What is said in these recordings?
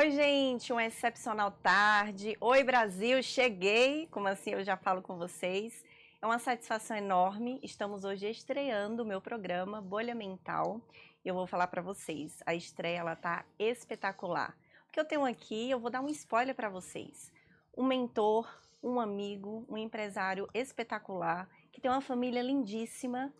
Oi, gente, uma excepcional tarde. Oi, Brasil, cheguei. Como assim eu já falo com vocês. É uma satisfação enorme. Estamos hoje estreando o meu programa Bolha Mental. E eu vou falar para vocês, a estreia ela tá espetacular. O que eu tenho aqui, eu vou dar um spoiler para vocês. Um mentor, um amigo, um empresário espetacular, que tem uma família lindíssima.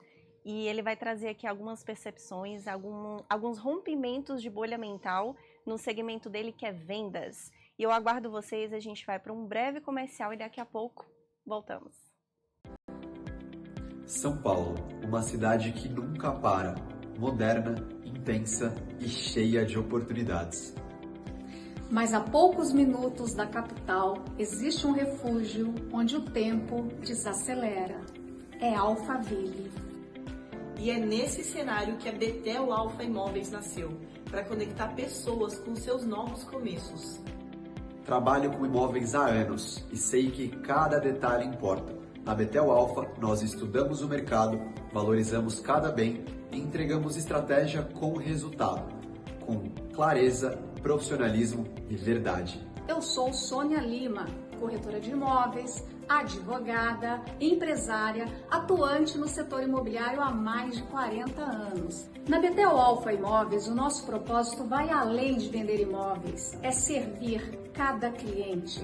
E ele vai trazer aqui algumas percepções, alguns rompimentos de bolha mental no segmento dele que é vendas. E eu aguardo vocês, a gente vai para um breve comercial e daqui a pouco voltamos. São Paulo, uma cidade que nunca para, moderna, intensa e cheia de oportunidades. Mas a poucos minutos da capital existe um refúgio onde o tempo desacelera. É Alphaville. E é nesse cenário que a Betel Alfa Imóveis nasceu, para conectar pessoas com seus novos começos. Trabalho com imóveis há anos e sei que cada detalhe importa. Na Betel Alfa, nós estudamos o mercado, valorizamos cada bem e entregamos estratégia com resultado, com clareza, profissionalismo e verdade. Eu sou Sônia Lima, corretora de imóveis, advogada, empresária, atuante no setor imobiliário há mais de 40 anos. Na Betel Alfa Imóveis, o nosso propósito vai além de vender imóveis, é servir cada cliente.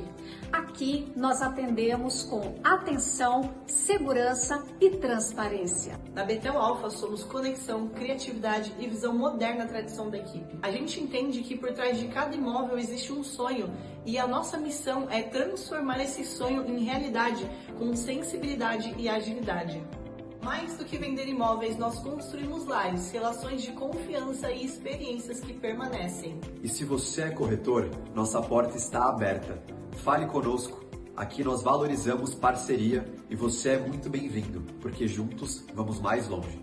Aqui nós atendemos com atenção, segurança e transparência. Na Betel Alfa somos conexão, criatividade e visão moderna da tradição da equipe. A gente entende que por trás de cada imóvel existe um sonho e a nossa missão é transformar esse sonho em realidade com sensibilidade e agilidade. Mais do que vender imóveis, nós construímos lares, relações de confiança e experiências que permanecem. E se você é corretor, nossa porta está aberta. Fale conosco. Aqui nós valorizamos parceria e você é muito bem-vindo, porque juntos vamos mais longe.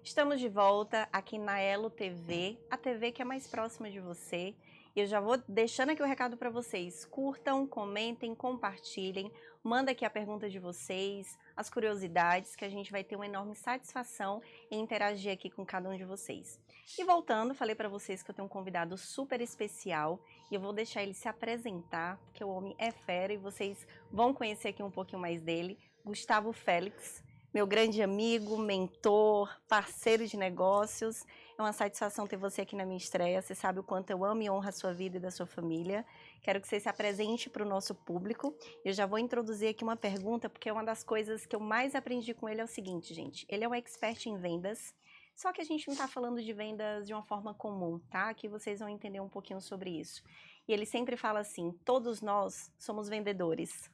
Estamos de volta aqui na Elo TV, a TV que é mais próxima de você. E eu já vou deixando aqui o recado para vocês. Curtam, comentem, compartilhem. Manda aqui a pergunta de vocês, as curiosidades, que a gente vai ter uma enorme satisfação em interagir aqui com cada um de vocês. E voltando, falei para vocês que eu tenho um convidado super especial e eu vou deixar ele se apresentar, porque o homem é fera e vocês vão conhecer aqui um pouquinho mais dele. Gustavo Félix, meu grande amigo, mentor, parceiro de negócios. É uma satisfação ter você aqui na minha estreia. Você sabe o quanto eu amo e honro a sua vida e da sua família. Quero que você se apresente para o nosso público. Eu já vou introduzir aqui uma pergunta, porque uma das coisas que eu mais aprendi com ele é o seguinte, gente. Ele é um expert em vendas, só que a gente não está falando de vendas de uma forma comum, tá? Aqui vocês vão entender um pouquinho sobre isso. E ele sempre fala assim, todos nós somos vendedores.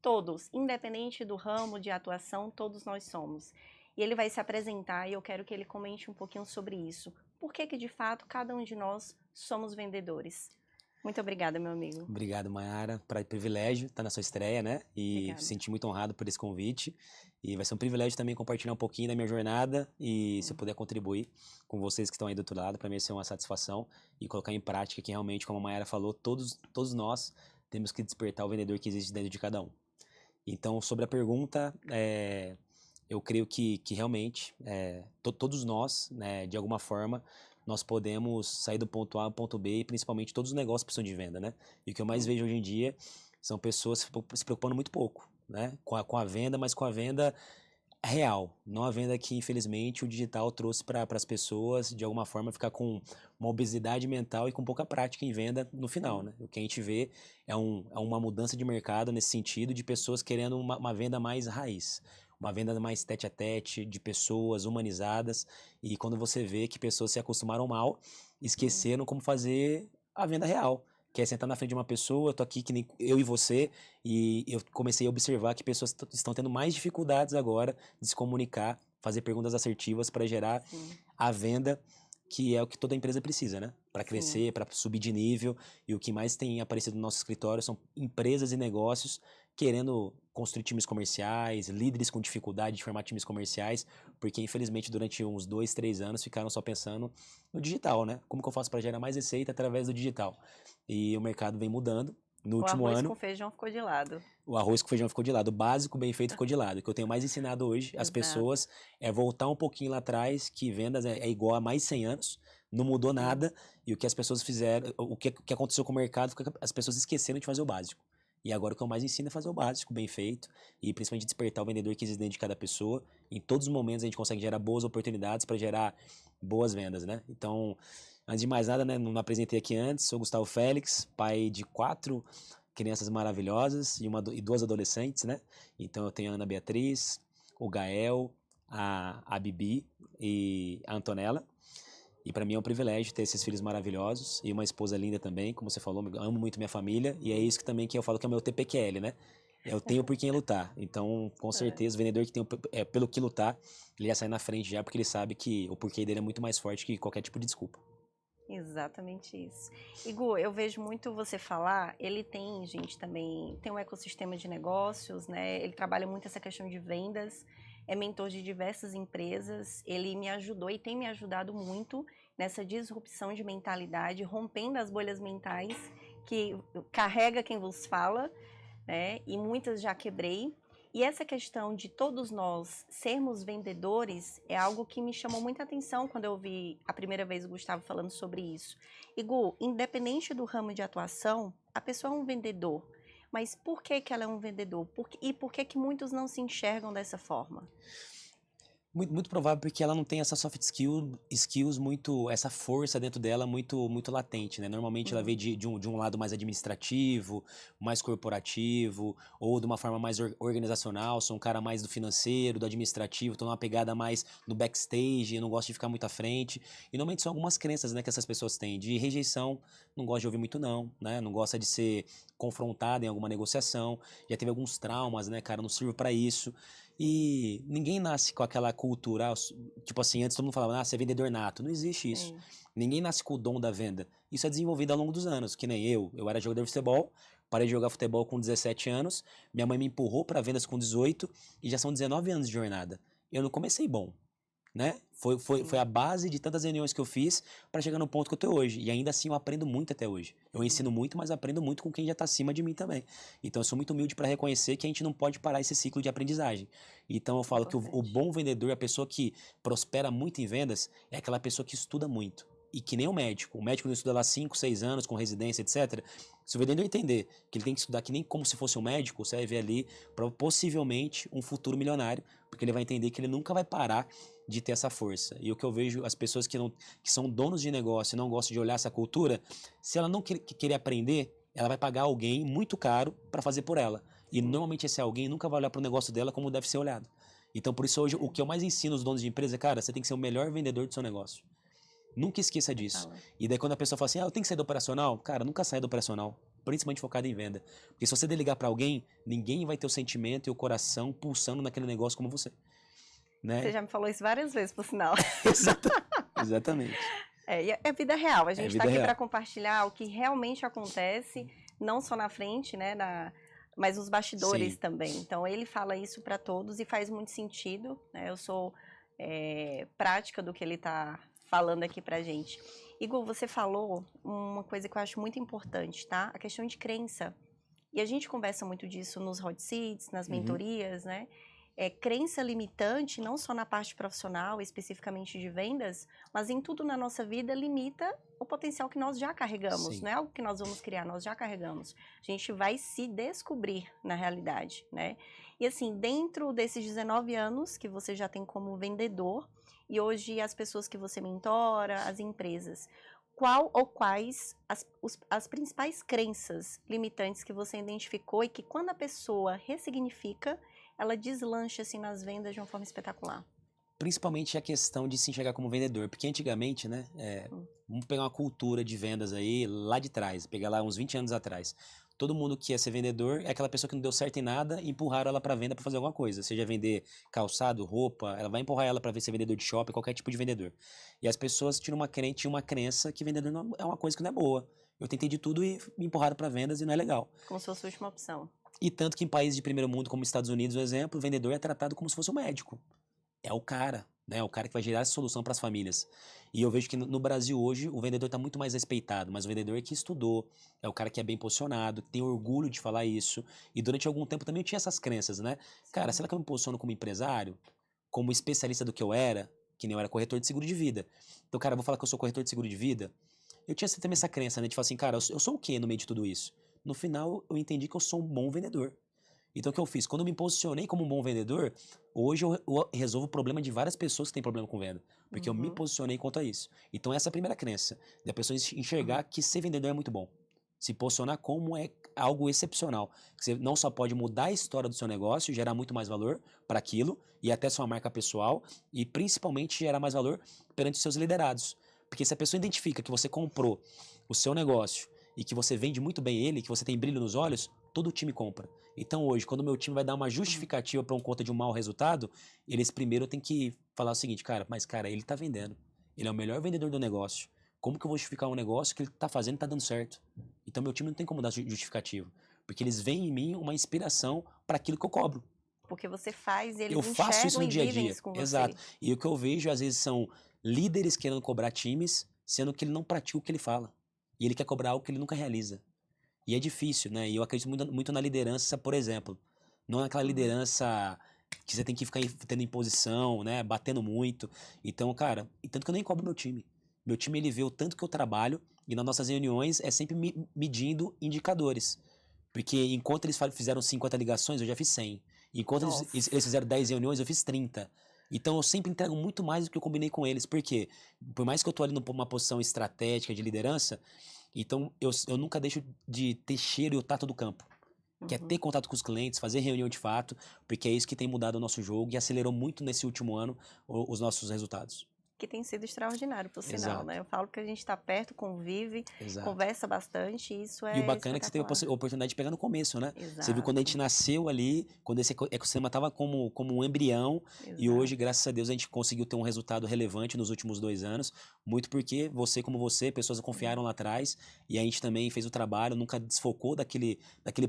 Todos, independente do ramo de atuação, todos nós somos. E ele vai se apresentar e eu quero que ele comente um pouquinho sobre isso. Por que de fato, cada um de nós somos vendedores? Muito obrigada, meu amigo. Obrigado, Mayara. Privilégio estar na sua estreia, né? E Obrigada. senti muito honrado por esse convite. E vai ser um privilégio também compartilhar um pouquinho da minha jornada e se eu puder contribuir com vocês que estão aí do outro lado, para mim vai ser uma satisfação e colocar em prática que realmente, como a Mayara falou, todos nós temos que despertar o vendedor que existe dentro de cada um. Então, sobre a pergunta, eu creio que realmente todos nós, né, de alguma forma, nós podemos sair do ponto A ao ponto B e principalmente todos os negócios precisam de venda, né? E o que eu mais vejo hoje em dia são pessoas se preocupando muito pouco, né, com a venda, mas com a venda real, não a venda que infelizmente o digital trouxe para as pessoas de alguma forma ficar com uma obesidade mental e com pouca prática em venda no final, né? O que a gente vê é uma mudança de mercado nesse sentido de pessoas querendo uma venda mais raiz, uma venda mais tete a tete, de pessoas humanizadas, e quando você vê que pessoas se acostumaram mal, esqueceram como fazer a venda real. Que é sentar na frente de uma pessoa, eu tô aqui que nem eu e você, e eu comecei a observar que pessoas estão tendo mais dificuldades agora de se comunicar, fazer perguntas assertivas para gerar a venda, que é o que toda empresa precisa, né? Para crescer, para subir de nível, e o que mais tem aparecido no nosso escritório são empresas e negócios querendo construir times comerciais, líderes com dificuldade de formar times comerciais, porque infelizmente durante uns 2, 3 anos ficaram só pensando no digital, né? Como que eu faço para gerar mais receita através do digital? E o mercado vem mudando no O último arroz ano. com feijão ficou de lado. O arroz com feijão ficou de lado, o básico bem feito ficou de lado. O que eu tenho mais ensinado hoje às Exato. pessoas é voltar um pouquinho lá atrás, que vendas é igual a mais de 100 anos, não mudou nada, e o que as pessoas fizeram, o que aconteceu com o mercado foi que as pessoas esqueceram de fazer o básico. E agora o que eu mais ensino é fazer o básico, bem feito, e principalmente despertar o vendedor que existe dentro de cada pessoa. Em todos os momentos a gente consegue gerar boas oportunidades para gerar boas vendas, né? Então, antes de mais nada, né, não apresentei aqui antes, sou Gustavo Félix, pai de 4 crianças maravilhosas e 2 adolescentes, né? Então eu tenho a Ana Beatriz, o Gael, a Bibi e a Antonella. E para mim é um privilégio ter esses filhos maravilhosos e uma esposa linda também, como você falou, eu amo muito minha família e é isso que também que eu falo que é o meu TPQL, né? Eu tenho por quem lutar. Então, com certeza, o vendedor que tem pelo que lutar, ele já sai na frente já, porque ele sabe que o porquê dele é muito mais forte que qualquer tipo de desculpa. Exatamente isso. Igu, eu vejo muito você falar, ele tem, gente, também, tem um ecossistema de negócios, né? Ele trabalha muito essa questão de vendas, é mentor de diversas empresas, ele me ajudou e tem me ajudado muito nessa disrupção de mentalidade, rompendo as bolhas mentais que carrega quem vos fala, né? E muitas já quebrei. E essa questão de todos nós sermos vendedores é algo que me chamou muita atenção quando eu vi a primeira vez o Gustavo falando sobre isso. Igu, independente do ramo de atuação, a pessoa é um vendedor. Mas por que que ela é um vendedor? E por que que muitos não se enxergam dessa forma? Muito provável porque ela não tem essa soft skills muito, essa força dentro dela muito latente, né? Normalmente ela vem de um lado mais administrativo, mais corporativo, ou de uma forma mais organizacional, sou um cara mais do financeiro, do administrativo, tô numa pegada mais no backstage, eu não gosto de ficar muito à frente. E normalmente são algumas crenças, né, que essas pessoas têm, de rejeição, não gosta de ouvir muito não, né? Não gosta de ser confrontado em alguma negociação, já teve alguns traumas, né, cara, não sirvo para isso. E ninguém nasce com aquela cultura, tipo assim, antes todo mundo falava, você é vendedor nato. Não existe isso. Sim. Ninguém nasce com o dom da venda. Isso é desenvolvido ao longo dos anos, que nem eu. Eu era jogador de futebol, parei de jogar futebol com 17 anos, minha mãe me empurrou para vendas com 18 e já são 19 anos de jornada. Eu não comecei bom, né? Foi a base de tantas reuniões que eu fiz para chegar no ponto que eu tô hoje. E ainda assim eu aprendo muito até hoje. Eu ensino muito, mas aprendo muito com quem já tá acima de mim também. Então eu sou muito humilde para reconhecer que a gente não pode parar esse ciclo de aprendizagem. Então eu falo que o bom vendedor, a pessoa que prospera muito em vendas, é aquela pessoa que estuda muito. E que nem o médico. O médico não estuda lá 5, 6 anos com residência, etc. Se o vendedor entender que ele tem que estudar que nem como se fosse um médico, você vai ver ali possivelmente um futuro milionário, porque ele vai entender que ele nunca vai parar de ter essa força. E o que eu vejo, as pessoas que são donos de negócio e não gostam de olhar essa cultura, se ela não querer aprender, ela vai pagar alguém muito caro para fazer por ela. E normalmente esse alguém nunca vai olhar para o negócio dela como deve ser olhado. Então por isso hoje o que eu mais ensino os donos de empresa, cara, você tem que ser o melhor vendedor do seu negócio. Nunca esqueça disso. E daí quando a pessoa fala assim, eu tenho que sair do operacional, cara, nunca saia do operacional. Principalmente focado em venda. Porque se você delegar para alguém, ninguém vai ter o sentimento e o coração pulsando naquele negócio como você. Né? Você já me falou isso várias vezes, por sinal. Exatamente. É vida real. A gente está aqui real. para compartilhar o que realmente acontece, não só na frente, né, mas nos bastidores também. Então, ele fala isso para todos e faz muito sentido. Né? Eu sou prática do que ele está falando aqui pra gente. Igor, você falou uma coisa que eu acho muito importante, tá? A questão de crença. E a gente conversa muito disso nos hot seats, nas mentorias, né? Crença limitante, não só na parte profissional, especificamente de vendas, mas em tudo na nossa vida limita o potencial que nós já carregamos. Não é algo que nós vamos criar, nós já carregamos. A gente vai se descobrir na realidade, né? E assim, dentro desses 19 anos que você já tem como vendedor, e hoje as pessoas que você mentora, as empresas, qual ou quais as principais crenças limitantes que você identificou e que quando a pessoa ressignifica, ela deslancha assim nas vendas de uma forma espetacular? Principalmente a questão de se enxergar como vendedor, porque antigamente, né, vamos pegar uma cultura de vendas aí lá de trás, pegar lá uns 20 anos atrás. Todo mundo que ia ser vendedor é aquela pessoa que não deu certo em nada e empurraram ela para venda para fazer alguma coisa. Seja vender calçado, roupa, ela vai empurrar ela para ser vendedor de shopping, qualquer tipo de vendedor. E as pessoas tinham uma crença que vendedor não é uma coisa que não é boa. Eu tentei de tudo e me empurraram para vendas e não é legal. Como se fosse a última opção. E tanto que em países de primeiro mundo, como Estados Unidos, por exemplo, o vendedor é tratado como se fosse um médico. É o cara. né? O cara que vai gerar essa solução para as famílias. E eu vejo que no Brasil hoje o vendedor está muito mais respeitado, mas o vendedor que estudou, é o cara que é bem posicionado, que tem orgulho de falar isso. E durante algum tempo também eu tinha essas crenças, né? Cara, será que eu me posiciono como empresário, como especialista do que eu era, que nem eu era corretor de seguro de vida? Então, cara, eu vou falar que eu sou corretor de seguro de vida. Eu tinha também essa crença, né? De falar assim, cara, eu sou o quê no meio de tudo isso? No final, eu entendi que eu sou um bom vendedor. Então, o que eu fiz? Quando eu me posicionei como um bom vendedor, hoje eu resolvo o problema de várias pessoas que têm problema com venda. Porque eu me posicionei quanto a isso. Então, essa é a primeira crença. Da pessoa enxergar que ser vendedor é muito bom. Se posicionar como é algo excepcional. Você não só pode mudar a história do seu negócio, gerar muito mais valor para aquilo, e até sua marca pessoal, e principalmente gerar mais valor perante os seus liderados. Porque se a pessoa identifica que você comprou o seu negócio e que você vende muito bem ele, que você tem brilho nos olhos, todo o time compra. Então hoje, quando o meu time vai dar uma justificativa para um conta de um mau resultado, eles primeiro têm que falar o seguinte, cara, mas cara, ele tá vendendo. Ele é o melhor vendedor do negócio. Como que eu vou justificar um negócio que ele tá fazendo e tá dando certo? Então meu time não tem como dar justificativo. Porque eles veem em mim uma inspiração para aquilo que eu cobro. Porque você faz e eles Eu faço isso enxergam no e dia a vivem dia. isso com Exato. você. E o que eu vejo, às vezes, são líderes querendo cobrar times, sendo que ele não pratica o que ele fala. E ele quer cobrar algo que ele nunca realiza. E é difícil, né? E eu acredito muito na liderança, por exemplo. Não naquela liderança que você tem que ficar tendo imposição, né? Batendo muito. Então, cara, e tanto que eu nem cobro meu time. Meu time, ele vê o tanto que eu trabalho e nas nossas reuniões é sempre medindo indicadores. Porque enquanto eles fizeram 50 ligações, eu já fiz 100. Enquanto Nossa. eles fizeram 10 reuniões, eu fiz 30. Então eu sempre entrego muito mais do que eu combinei com eles. Por quê? Por mais que eu tô ali numa posição estratégica de liderança, então eu nunca deixo de ter cheiro e o tato do campo. Que é ter contato com os clientes, fazer reunião de fato, porque é isso que tem mudado o nosso jogo e acelerou muito nesse último ano os nossos resultados. Que tem sido extraordinário, por sinal, Exato. né? Eu falo que a gente está perto, convive, Exato. conversa bastante, e isso é E o bacana é que você teve espetacular. a oportunidade de pegar no começo, né? Exato. Você viu quando a gente nasceu ali, quando esse ecossistema estava como um embrião, e Exato. hoje, graças a Deus, a gente conseguiu ter um resultado relevante nos últimos 2 anos, muito porque você, pessoas confiaram lá atrás, e a gente também fez o trabalho, nunca desfocou daquele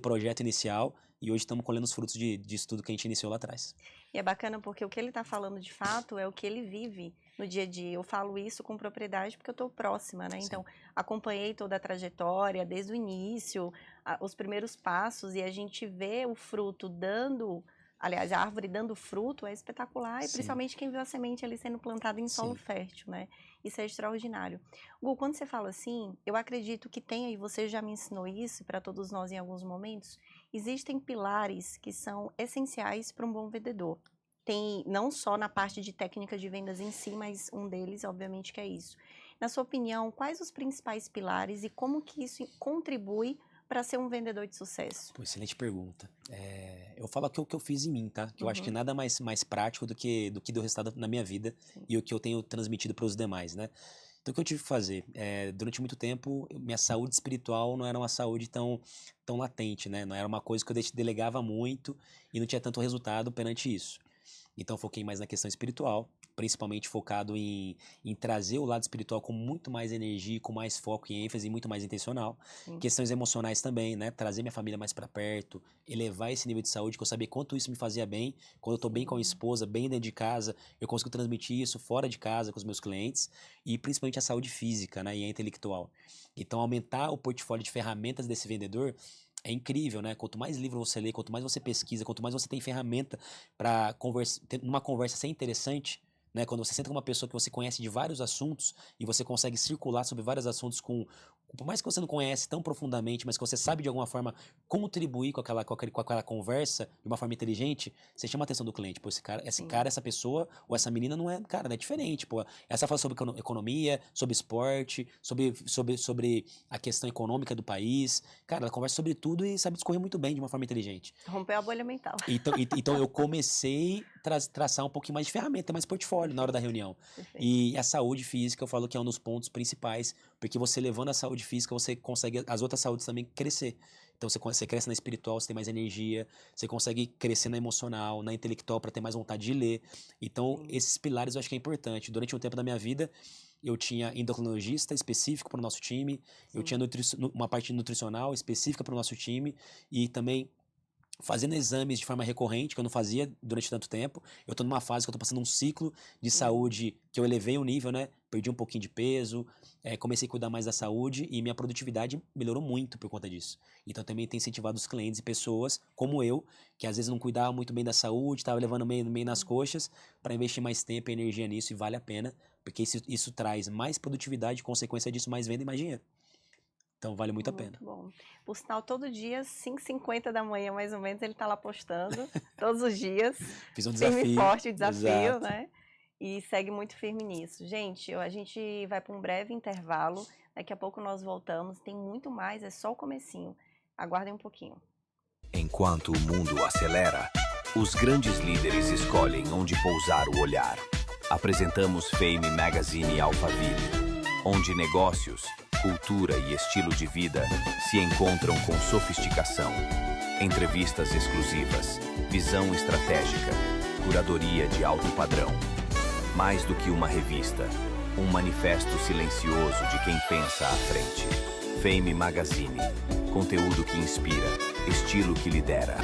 projeto inicial, e hoje estamos colhendo os frutos disso tudo que a gente iniciou lá atrás. E é bacana porque o que ele está falando de fato é o que ele vive no dia a dia. Eu falo isso com propriedade porque eu estou próxima, né? Sim. Então, acompanhei toda a trajetória, desde o início, os primeiros passos, e a gente vê o fruto dando, aliás, a árvore dando fruto é espetacular, e Sim. principalmente quem viu a semente ali sendo plantada em solo Sim. fértil, né? Isso é extraordinário. Gu, quando você fala assim, eu acredito que tem, e você já me ensinou isso para todos nós em alguns momentos, existem pilares que são essenciais para um bom vendedor. Tem não só na parte de técnica de vendas em si, mas um deles, obviamente, que é isso. Na sua opinião, quais os principais pilares e como que isso contribui para ser um vendedor de sucesso? Pô, excelente pergunta. Eu falo aqui o que eu fiz em mim, tá? Que eu acho que nada mais prático do que deu resultado na minha vida. Sim. E o que eu tenho transmitido para os demais, né? Então, o que eu tive que fazer? Durante muito tempo, minha saúde espiritual não era uma saúde tão latente, né? Não era uma coisa que eu delegava muito e não tinha tanto resultado perante isso. Então, foquei mais na questão espiritual, principalmente focado em trazer o lado espiritual com muito mais energia, com mais foco e ênfase, e muito mais intencional. Sim. Questões emocionais também, né? Trazer minha família mais para perto, elevar esse nível de saúde, que eu sabia quanto isso me fazia bem. Quando eu tô bem com a minha esposa, bem dentro de casa, eu consigo transmitir isso fora de casa com os meus clientes, e principalmente a saúde física, né? E a intelectual. Então, aumentar o portfólio de ferramentas desse vendedor é incrível, né? Quanto mais livro você lê, quanto mais você pesquisa, quanto mais você tem ferramenta para ter uma conversa ser interessante, né? Quando você senta com uma pessoa que você conhece de vários assuntos e você consegue circular sobre vários assuntos por mais que você não conhece tão profundamente, mas que você sabe de alguma forma contribuir com aquela conversa de uma forma inteligente, você chama a atenção do cliente. Pô, esse cara, essa pessoa ou essa menina não é, cara, não é diferente, pô. Essa fala sobre economia, sobre esporte, sobre a questão econômica do país. Cara, ela conversa sobre tudo e sabe discorrer muito bem de uma forma inteligente. Rompeu a bolha mental. Então eu comecei a traçar um pouquinho mais de ferramenta, mais portfólio na hora da reunião. Perfeito. E a saúde física, eu falo que é um dos pontos principais, porque você levando a saúde física, você consegue as outras saúdes também crescer. Então você cresce na espiritual, você tem mais energia, você consegue crescer na emocional, na intelectual para ter mais vontade de ler. Então esses pilares eu acho que é importante. Durante um tempo da minha vida, eu tinha endocrinologista específico para o nosso time, eu tinha uma parte nutricional específica para o nosso time e também fazendo exames de forma recorrente, que eu não fazia durante tanto tempo. Eu tô numa fase que eu tô passando um ciclo de saúde que eu elevei o nível, né? Perdi um pouquinho de peso, comecei a cuidar mais da saúde e minha produtividade melhorou muito por conta disso. Então também tem incentivado os clientes e pessoas como eu, que às vezes não cuidava muito bem da saúde, estava levando meio nas coxas, para investir mais tempo e energia nisso e vale a pena, porque isso traz mais produtividade, consequência disso, mais venda e mais dinheiro. Então vale muito a pena. Muito bom. Por sinal, todo dia, 5h50 da manhã, mais ou menos, ele tá lá postando. Todos os dias. Fiz um Firme e desafio. forte o desafio, Exato. né? E segue muito firme nisso. Gente, a gente vai para um breve intervalo. Daqui a pouco nós voltamos. Tem muito mais, é só o comecinho. Aguardem um pouquinho. Enquanto o mundo acelera, os grandes líderes escolhem onde pousar o olhar. Apresentamos Fame Magazine Alphaville, onde negócios, cultura e estilo de vida se encontram com sofisticação. Entrevistas exclusivas, visão estratégica, curadoria de alto padrão. Mais do que uma revista, um manifesto silencioso de quem pensa à frente. Fame Magazine, conteúdo que inspira, estilo que lidera.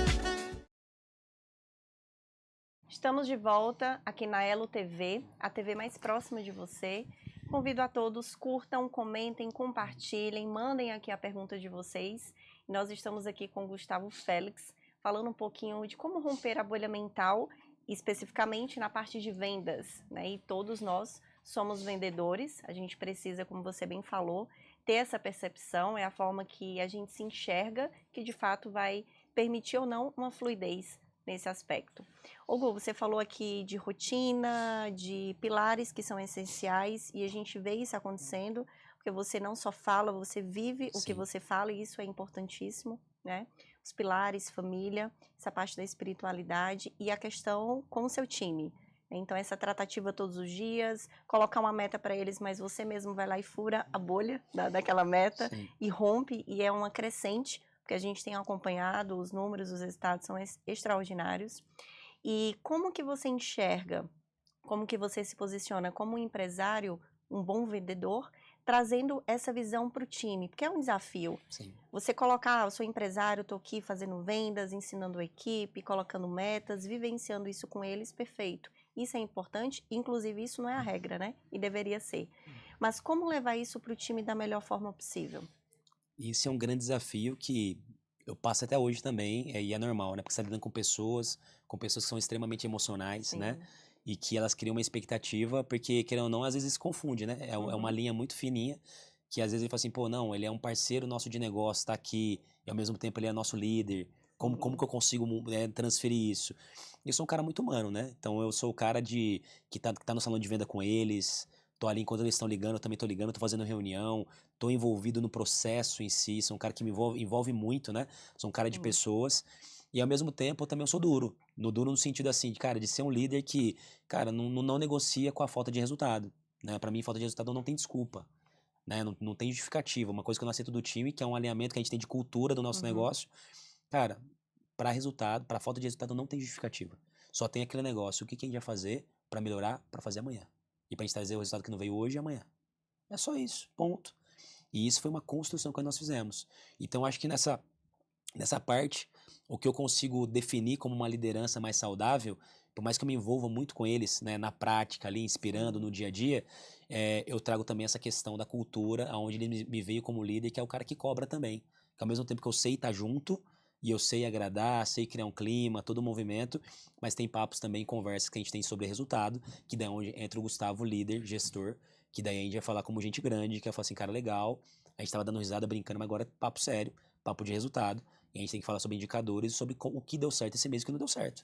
Estamos de volta aqui na Elo TV, a TV mais próxima de você. Convido a todos, curtam, comentem, compartilhem, mandem aqui a pergunta de vocês. Nós estamos aqui com o Gustavo Félix, falando um pouquinho de como romper a bolha mental, especificamente na parte de vendas, né? E todos nós somos vendedores, a gente precisa, como você bem falou, ter essa percepção, é a forma que a gente se enxerga, que de fato vai permitir ou não uma fluidez nesse aspecto. Ô Gu, você falou aqui de rotina, de pilares que são essenciais e a gente vê isso acontecendo, porque você não só fala, você vive o que você fala e isso é importantíssimo, né? Os pilares, família, essa parte da espiritualidade e a questão com o seu time. Então essa tratativa todos os dias, colocar uma meta para eles, mas você mesmo vai lá e fura a bolha daquela meta. Sim. E rompe e é uma crescente, porque a gente tem acompanhado os números, os resultados são extraordinários. E como que você enxerga, como que você se posiciona como um empresário, um bom vendedor, trazendo essa visão para o time? Porque é um desafio. Sim. Você colocar, eu sou empresário, estou aqui fazendo vendas, ensinando a equipe, colocando metas, vivenciando isso com eles, perfeito. Isso é importante, inclusive isso não é a regra, né? E deveria ser. Mas como levar isso para o time da melhor forma possível? Isso é um grande desafio que eu passo até hoje também, e é normal, né? Porque você está lidando com pessoas que são extremamente emocionais, Sim. né? E que elas criam uma expectativa, porque, querendo ou não, às vezes confunde, né? É uma linha muito fininha, que às vezes ele fala assim, pô, não, ele é um parceiro nosso de negócio, tá aqui, e ao mesmo tempo ele é nosso líder. Como que eu consigo transferir isso? Eu sou um cara muito humano, né? Então eu sou o cara que tá no salão de venda com eles, tô ali enquanto eles estão ligando, eu também tô ligando, tô fazendo reunião, tô envolvido no processo em si, sou um cara que me envolve muito, né? Sou um cara de pessoas. E ao mesmo tempo eu também sou duro. Duro no sentido assim, de ser um líder que, cara, não negocia com a falta de resultado. Né? Para mim, falta de resultado não tem desculpa. Né? Não tem justificativa. Uma coisa que eu não aceito do time, que é um alinhamento que a gente tem de cultura do nosso negócio. Cara, para resultado, para falta de resultado não tem justificativa. Só tem aquele negócio. O que a gente vai fazer para melhorar, para fazer amanhã. E pra gente trazer o resultado que não veio hoje e amanhã. É só isso, ponto. E isso foi uma construção que nós fizemos. Então, acho que nessa parte, o que eu consigo definir como uma liderança mais saudável, por mais que eu me envolva muito com eles, né, na prática ali, inspirando no dia a dia, eu trago também essa questão da cultura, onde ele me veio como líder, que é o cara que cobra também. Que ao mesmo tempo que eu sei estar junto, e eu sei agradar, sei criar um clima, todo o movimento, mas tem papos também, conversas que a gente tem sobre resultado, que daí é onde entra o Gustavo, líder, gestor, que daí a gente vai falar como gente grande, que vai falar assim, cara, legal, a gente tava dando risada, brincando, mas agora é papo sério, papo de resultado, e a gente tem que falar sobre indicadores e sobre o que deu certo esse mês e o que não deu certo.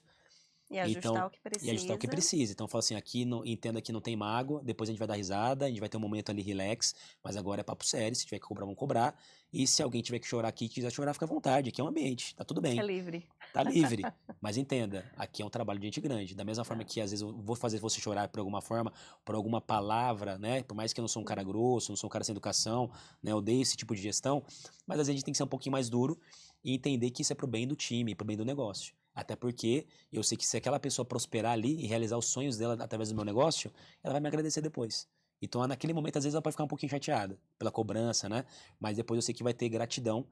E ajustar o que precisa. E ajustar o que precisa. Então, fala assim, entenda que não tem mágoa, depois a gente vai dar risada, a gente vai ter um momento ali relax, mas agora é papo sério, se tiver que cobrar, vamos cobrar. E se alguém tiver que chorar aqui, quiser chorar, fica à vontade, aqui é um ambiente, tá tudo bem. É livre. Tá livre. Mas entenda, aqui é um trabalho de gente grande. Da mesma forma que às vezes eu vou fazer você chorar por alguma forma, por alguma palavra, né? Por mais que eu não sou um cara grosso, não sou um cara sem educação, né? Eu odeio esse tipo de gestão, mas às vezes a gente tem que ser um pouquinho mais duro e entender que isso é pro bem do time, pro bem do negócio. Até porque eu sei que se aquela pessoa prosperar ali e realizar os sonhos dela através do meu negócio, ela vai me agradecer depois. Então, naquele momento, às vezes ela pode ficar um pouquinho chateada pela cobrança, né? Mas depois eu sei que vai ter gratidão,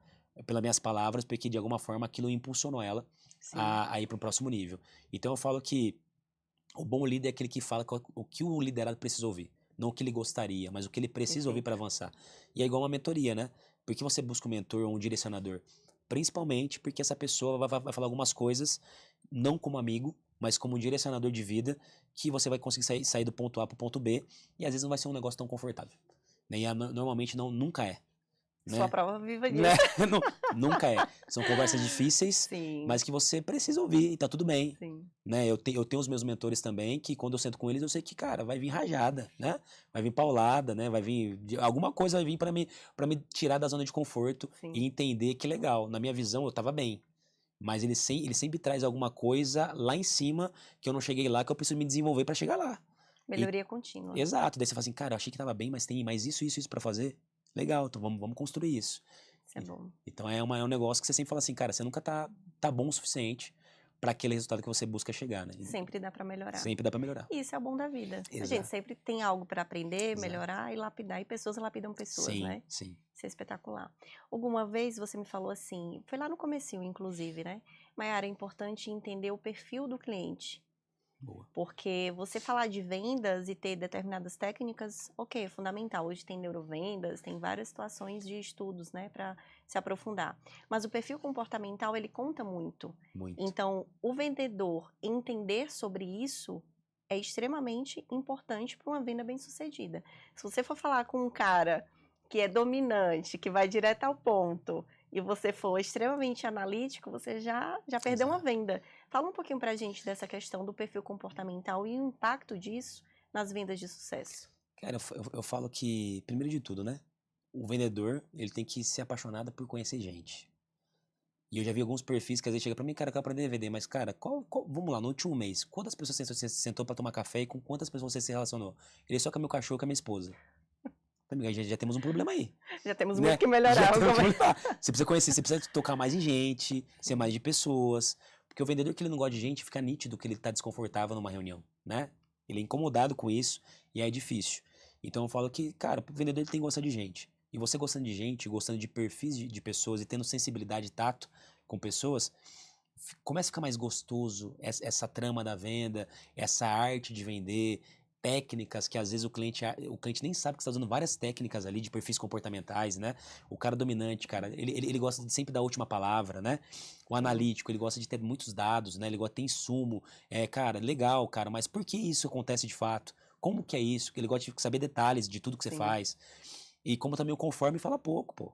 pelas minhas palavras, porque de alguma forma aquilo impulsionou ela Sim. a ir para o próximo nível. Então eu falo que o bom líder é aquele que fala o que o liderado precisa ouvir. Não o que ele gostaria, mas o que ele precisa ouvir para avançar. E é igual uma mentoria, né? Por que você busca um mentor ou um direcionador? Principalmente porque essa pessoa vai falar algumas coisas, não como amigo, mas como um direcionador de vida, que você vai conseguir sair do ponto A para o ponto B, e às vezes não vai ser um negócio tão confortável. Né? E normalmente nunca é. Né? Sua prova viva disso. Né? Nunca é. São conversas difíceis, Sim. mas que você precisa ouvir e tá tudo bem. Sim. Né? Eu tenho os meus mentores também, que quando eu sento com eles, eu sei que, cara, vai vir rajada, né? Vai vir paulada, né? Vai vir. Alguma coisa vai vir para me tirar da zona de conforto Sim. e entender que legal. Na minha visão, eu tava bem. Mas ele sempre traz alguma coisa lá em cima que eu não cheguei lá, que eu preciso me desenvolver para chegar lá. Melhoria contínua. Exato. Daí você fala assim, cara, eu achei que tava bem, mas tem mais isso para fazer. Legal, então vamos construir isso. Isso é bom. Então é um negócio que você sempre fala assim, cara, você nunca tá bom o suficiente para aquele resultado que você busca chegar, né? Sempre dá para melhorar. Sempre dá para melhorar. E isso é o bom da vida. Exato. A gente sempre tem algo para aprender, Exato. melhorar e lapidar. E pessoas lapidam pessoas, sim, né? Sim. Isso é espetacular. Alguma vez você me falou assim, foi lá no comecinho, inclusive, né? Maiara, é importante entender o perfil do cliente. Boa. Porque você falar de vendas e ter determinadas técnicas, ok, é fundamental. Hoje tem neurovendas, tem várias situações de estudos, né, para se aprofundar. Mas o perfil comportamental, ele conta muito. Muito. Então, o vendedor entender sobre isso é extremamente importante para uma venda bem-sucedida. Se você for falar com um cara que é dominante, que vai direto ao ponto, e você for extremamente analítico, você já perdeu uma venda. Fala um pouquinho pra gente dessa questão do perfil comportamental e o impacto disso nas vendas de sucesso. Cara, eu falo que, primeiro de tudo, né? O vendedor, ele tem que ser apaixonado por conhecer gente. E eu já vi alguns perfis que às vezes chega pra mim, cara, eu quero aprender a vender, mas, cara, vamos lá, no último mês, quantas pessoas você sentou pra tomar café e com quantas pessoas você se relacionou? Ele só com meu cachorro, com a minha esposa. Amiga, já temos um problema aí. Já temos né? muito que melhorar. Você precisa conhecer, você precisa tocar mais em gente, ser mais de pessoas. Porque o vendedor que ele não gosta de gente, fica nítido que ele tá desconfortável numa reunião, né? Ele é incomodado com isso e aí é difícil. Então eu falo que, cara, o vendedor ele tem que gostar de gente. E você gostando de gente, gostando de perfis de pessoas e tendo sensibilidade e tato com pessoas, começa a ficar mais gostoso essa trama da venda, essa arte de vender, técnicas que às vezes o cliente nem sabe que você está usando várias técnicas ali de perfis comportamentais, né? O cara dominante, cara, ele gosta de sempre dar a última palavra, né? O analítico, ele gosta de ter muitos dados, né? Ele gosta de ter insumo. Cara, legal, cara, mas por que isso acontece de fato? Como que é isso? Ele gosta de saber detalhes de tudo que você faz. E como também o conforme fala pouco, pô.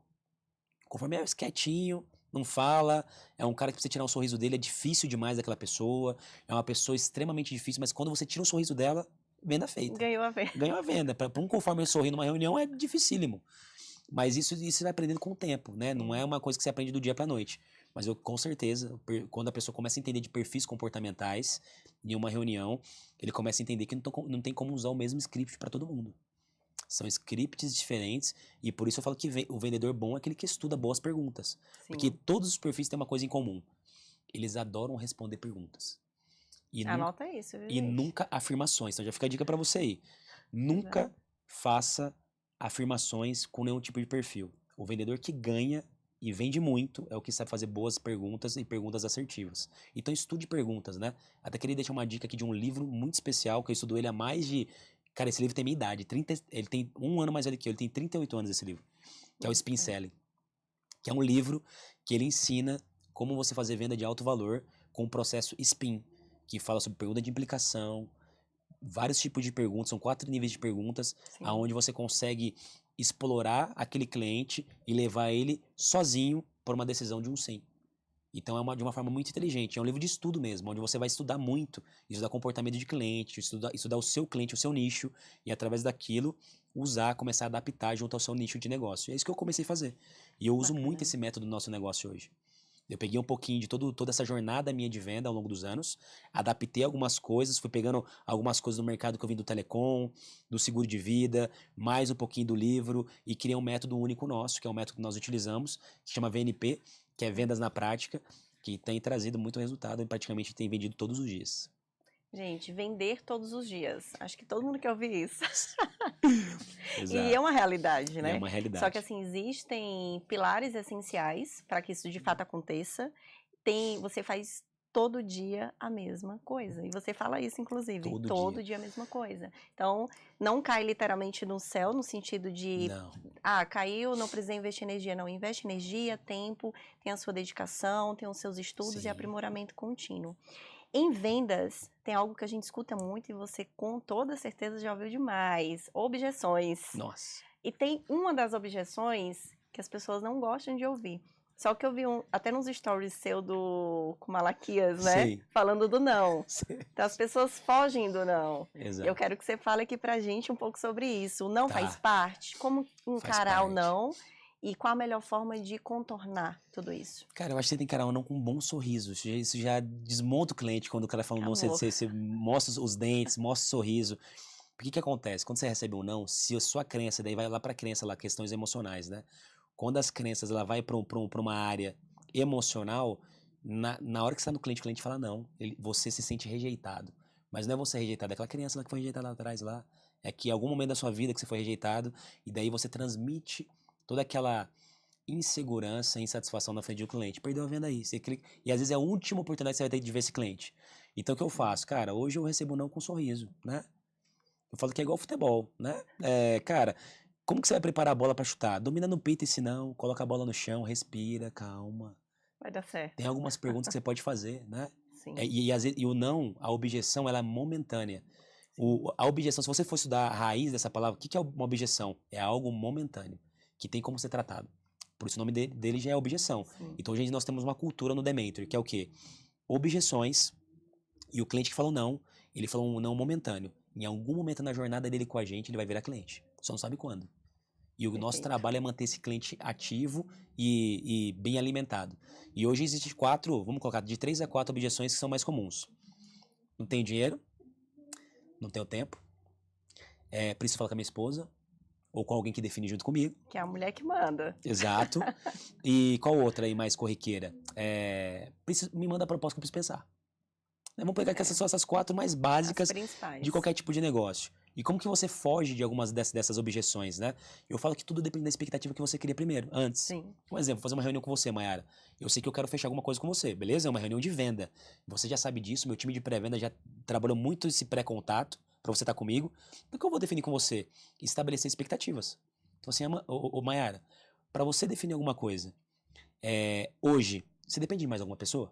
O conforme é quietinho, não fala, é um cara que pra você tirar um sorriso dele é difícil demais daquela pessoa, é uma pessoa extremamente difícil, mas quando você tira um sorriso dela, venda feita. Ganhou a venda. Ganhou a venda. Para um conforme sorrir numa reunião é dificílimo. Mas isso você vai aprendendo com o tempo, né? Não é uma coisa que você aprende do dia pra noite. Mas eu, com certeza, quando a pessoa começa a entender de perfis comportamentais em uma reunião, ele começa a entender que não tem como usar o mesmo script para todo mundo. São scripts diferentes e por isso eu falo que o vendedor bom é aquele que estuda boas perguntas. Sim. Porque todos os perfis têm uma coisa em comum. Eles adoram responder perguntas. Anota isso, viu, E gente? nunca afirmações. Então já fica a dica pra você aí. Nunca faça afirmações com nenhum tipo de perfil. O vendedor que ganha e vende muito é o que sabe fazer boas perguntas e perguntas assertivas. Então estude perguntas, né? Até queria deixar uma dica aqui de um livro muito especial, que eu estudo ele há mais de... Cara, esse livro tem minha idade. Ele tem 1 ano mais velho que eu. Ele tem 38 anos esse livro. Que é o Spin Selling. Que é um livro que ele ensina como você fazer venda de alto valor com o processo SPIN, que fala sobre pergunta de implicação, vários tipos de perguntas, são 4 níveis de perguntas, aonde você consegue explorar aquele cliente e levar ele sozinho por uma decisão de um sim. Então é de uma forma muito inteligente, é um livro de estudo mesmo, onde você vai estudar muito, estudar comportamento de cliente, estudar o seu cliente, o seu nicho, e através daquilo começar a adaptar junto ao seu nicho de negócio. E é isso que eu comecei a fazer. E eu uso muito esse método no nosso negócio hoje. Eu peguei um pouquinho de toda essa jornada minha de venda ao longo dos anos, adaptei algumas coisas, fui pegando algumas coisas do mercado que eu vim do telecom, do seguro de vida, mais um pouquinho do livro, e criei um método único nosso, que é um método que nós utilizamos, que chama VNP, que é Vendas na Prática, que tem trazido muito resultado e praticamente tem vendido todos os dias. Gente, vender todos os dias. Acho que todo mundo quer ouvir isso. E é uma realidade, né? É uma realidade. Só que assim, existem pilares essenciais para que isso de fato aconteça. Você faz todo dia a mesma coisa. E você fala isso, inclusive. Todo dia a mesma coisa. Então, não cai literalmente no céu, no sentido de, Não. Caiu, não precisa investir energia. Não, investe energia, tempo, tem a sua dedicação, tem os seus estudos Sim. e aprimoramento contínuo. Em vendas, tem algo que a gente escuta muito e você, com toda certeza, já ouviu demais. Objeções. Nossa. E tem uma das objeções que as pessoas não gostam de ouvir. Só que eu vi até nos stories seu com Malaquias, né? Sim. Falando do não. Sim. Então as pessoas fogem do não. Exato. Eu quero que você fale aqui pra gente um pouco sobre isso. O não Tá. faz parte? Como encarar o parte. não? E qual a melhor forma de contornar tudo isso? Cara, eu acho que você tem que encarar o não com um bom sorriso. Isso já desmonta o cliente quando o cara fala um não. Você mostra os dentes, mostra o sorriso. Por que acontece? Quando você recebe um não, se a sua crença, daí vai lá pra crença lá, questões emocionais, né? Quando as crenças ela vai pra uma área emocional, na hora que você tá no cliente, o cliente fala não, você se sente rejeitado. Mas não é você rejeitado, é aquela criança lá que foi rejeitada lá atrás lá. É que em algum momento da sua vida que você foi rejeitado, e daí você transmite toda aquela insegurança e insatisfação na frente do cliente. Perdeu a venda aí. E às vezes é a última oportunidade que você vai ter de ver esse cliente. Então o que eu faço? Cara, hoje eu recebo um não com um sorriso, né? Eu falo que é igual futebol, né? Cara, como que você vai preparar a bola pra chutar? Domina no peito esse não, coloca a bola no chão, respira, calma. Vai dar certo. Tem algumas perguntas que você pode fazer, né? Sim. E o não, a objeção, ela é momentânea. A objeção, se você for estudar a raiz dessa palavra, o que é uma objeção? É algo momentâneo, que tem como ser tratado. Por isso o nome dele já é objeção. Sim. Então, hoje nós temos uma cultura no Dementor, que é o quê? Objeções, e o cliente que falou não, ele falou um não momentâneo. Em algum momento na jornada dele com a gente, ele vai virar cliente. Só não sabe quando. E o nosso trabalho é manter esse cliente ativo e bem alimentado. E hoje existe vamos colocar, de 3 a 4 objeções que são mais comuns. Não tenho dinheiro, não tenho tempo, preciso falar com a minha esposa, ou com alguém que define junto comigo. Que é a mulher que manda. Exato. E qual outra aí mais corriqueira? Me manda a proposta que eu preciso pensar. Vamos pegar que essas são essas 4 mais básicas de qualquer tipo de negócio. E como que você foge de algumas dessas objeções, né? Eu falo que tudo depende da expectativa que você cria primeiro, antes. Sim. Um exemplo, vou fazer uma reunião com você, Mayara. Eu sei que eu quero fechar alguma coisa com você, beleza? É uma reunião de venda. Você já sabe disso, meu time de pré-venda já trabalhou muito esse pré-contato para você estar comigo. O que eu vou definir com você? Estabelecer expectativas. Então assim, Mayara, para você definir alguma coisa, hoje, você depende de mais alguma pessoa?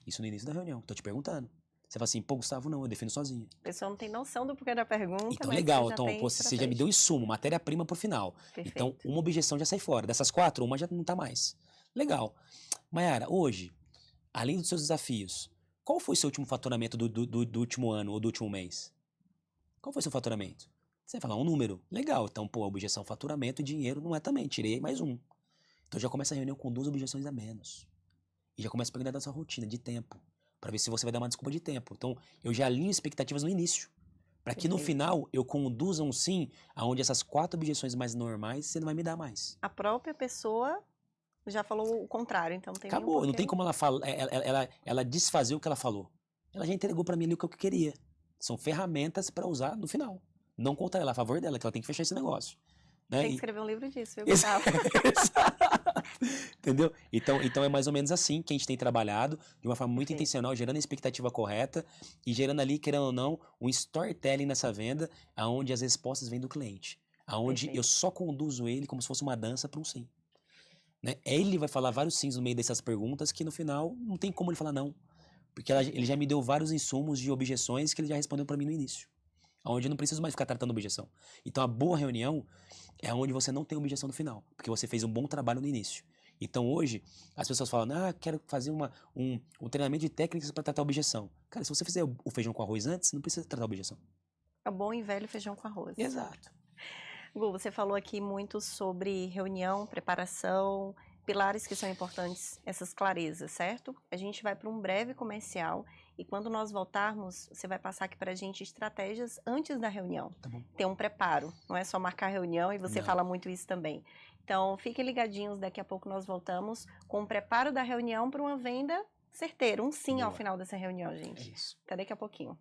Isso no início da reunião, tô te perguntando. Você fala assim, pô, Gustavo, não, eu defino sozinho. A pessoa não tem noção do porquê da pergunta. Então, mas legal. você Então, você já me deu insumo, matéria-prima pro final. Perfeito. Então, uma objeção já sai fora. Dessas 4, uma já não tá mais. Legal. Mayara, hoje, além dos seus desafios, qual foi o seu último faturamento do último ano ou do último mês? Qual foi o seu faturamento? Você vai falar um número. Legal. Então, pô, objeção, faturamento e dinheiro não é também. Tirei mais um. Então, já começa a reunião com 2 objeções a menos. E já começa a perguntar da sua rotina, de tempo. Para ver se você vai dar uma desculpa de tempo. Então, eu já alinho expectativas no início. Para que no final eu conduza um sim, aonde essas 4 objeções mais normais você não vai me dar mais. A própria pessoa já falou o contrário, então não tem Acabou, não tem como ela desfazer o que ela falou. Ela já entregou para mim ali o que eu queria. São ferramentas para usar no final. Não contra ela, a favor dela, que ela tem que fechar esse negócio. Né? Tem que escrever um livro disso, viu, Gustavo? Entendeu? Então é mais ou menos assim que a gente tem trabalhado, de uma forma muito intencional, gerando a expectativa correta e gerando ali, querendo ou não, um storytelling nessa venda, aonde as respostas vêm do cliente. Aonde eu só conduzo ele como se fosse uma dança para um sim. Né? Ele vai falar vários sims no meio dessas perguntas que no final não tem como ele falar não. Porque ele já me deu vários insumos de objeções que ele já respondeu para mim no início. Onde eu não preciso mais ficar tratando objeção. Então a boa reunião é onde você não tem objeção no final. Porque você fez um bom trabalho no início. Então hoje, as pessoas falam, quero fazer um treinamento de técnicas para tratar objeção. Cara, se você fizer o feijão com arroz antes, não precisa tratar objeção. É o bom e velho feijão com arroz. Exato. Gu, você falou aqui muito sobre reunião, preparação, pilares que são importantes, essas clarezas, certo? A gente vai para um breve comercial e quando nós voltarmos, você vai passar aqui para a gente estratégias antes da reunião. Tá bom. Ter um preparo, não é só marcar reunião e você Não. fala muito isso também. Então, fiquem ligadinhos, daqui a pouco nós voltamos com o preparo da reunião para uma venda certeira, um sim ao final dessa reunião, gente. É isso. Até daqui a pouquinho.